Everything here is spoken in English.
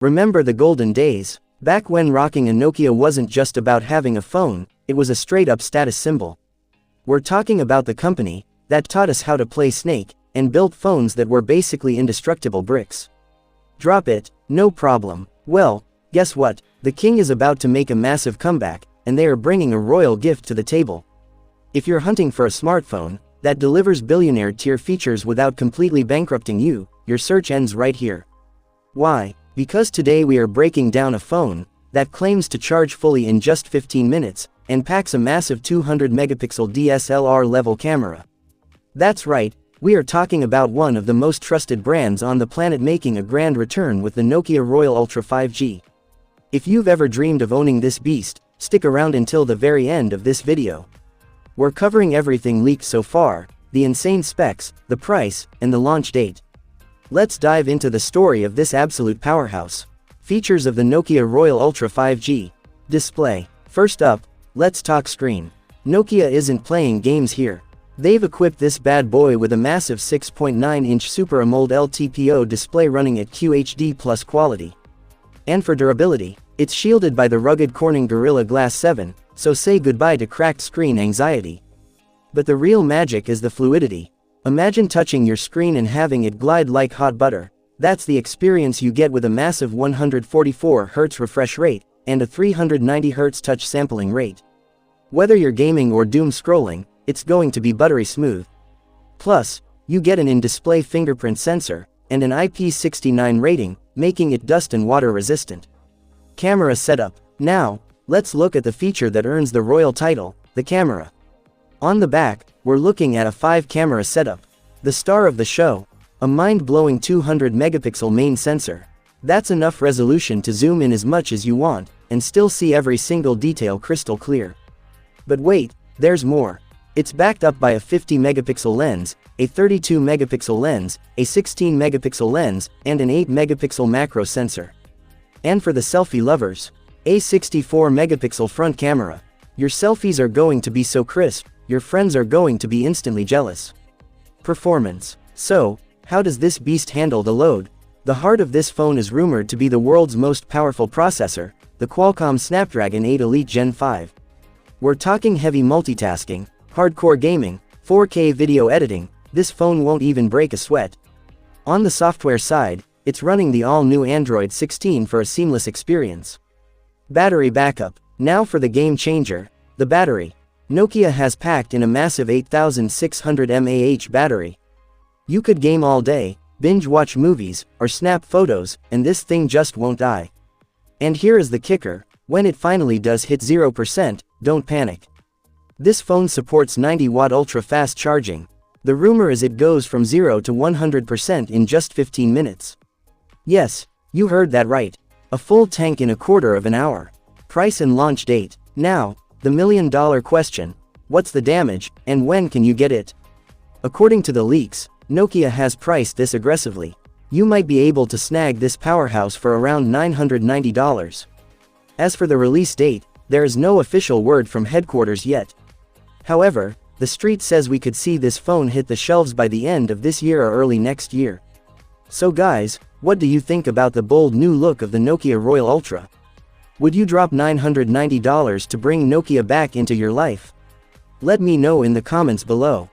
Remember the golden days? Back when rocking a Nokia wasn't just about having a phone, it was a straight-up status symbol. We're talking about the company that taught us how to play Snake and built phones that were basically indestructible bricks. Drop it, no problem. Well, guess what? The king is about to make a massive comeback, and they are bringing a royal gift to the table. If you're hunting for a smartphone that delivers billionaire-tier features without completely bankrupting you, your search ends right here. Why? Because today we are breaking down a phone that claims to charge fully in just 15 minutes and packs a massive 200-megapixel DSLR level camera. That's right, we are talking about one of the most trusted brands on the planet making a grand return with the Nokia Royal Ultra 5G. If you've ever dreamed of owning this beast, stick around until the very end of this video. We're covering everything leaked so far, the insane specs, the price, and the launch date. Let's dive into the story of this absolute powerhouse. Features of the Nokia Royal Ultra 5G. Display. First up, let's talk screen. Nokia isn't playing games here. They've equipped this bad boy with a massive 6.9-inch Super AMOLED LTPO display running at QHD+ quality. And for durability, it's shielded by the rugged Corning Gorilla Glass 7, so say goodbye to cracked screen anxiety. But the real magic is the fluidity. Imagine touching your screen and having it glide like hot butter. That's the experience you get with a massive 144Hz refresh rate and a 390Hz touch sampling rate. Whether you're gaming or doom scrolling, it's going to be buttery smooth. Plus, you get an in-display fingerprint sensor and an IP69 rating, making it dust and water resistant. Camera setup. Now, let's look at the feature that earns the royal title, the camera. On the back, we're looking at a 5-camera setup. The star of the show, a mind-blowing 200-megapixel main sensor. That's enough resolution to zoom in as much as you want, and still see every single detail crystal clear. But wait, there's more. It's backed up by a 50-megapixel lens, a 32-megapixel lens, a 16-megapixel lens, and an 8-megapixel macro sensor. And for the selfie lovers, a 64-megapixel front camera. Your selfies are going to be so crisp, your friends are going to be instantly jealous. Performance. So, how does this beast handle the load? The heart of this phone is rumored to be the world's most powerful processor, the Qualcomm Snapdragon 8 Elite Gen 5. We're talking heavy multitasking, hardcore gaming, 4K video editing. This phone won't even break a sweat. On the software side, it's running the all-new Android 16 for a seamless experience. Battery backup. Now for the game changer, the battery. Nokia has packed in a massive 8600mAh battery. You could game all day, binge watch movies, or snap photos, and this thing just won't die. And here is the kicker, when it finally does hit 0%, don't panic. This phone supports 90-watt ultra-fast charging. The rumor is it goes from 0 to 100% in just 15 minutes. Yes, you heard that right. A full tank in a quarter of an hour. Price and launch date. Now, the million-dollar question. What's the damage, and when can you get it? According to the leaks, Nokia has priced this aggressively. You might be able to snag this powerhouse for around $990. As for the release date, there is no official word from headquarters yet. However, the street says we could see this phone hit the shelves by the end of this year or early next year. So guys, what do you think about the bold new look of the Nokia Royal Ultra? Would you drop $990 to bring Nokia back into your life? Let me know in the comments below.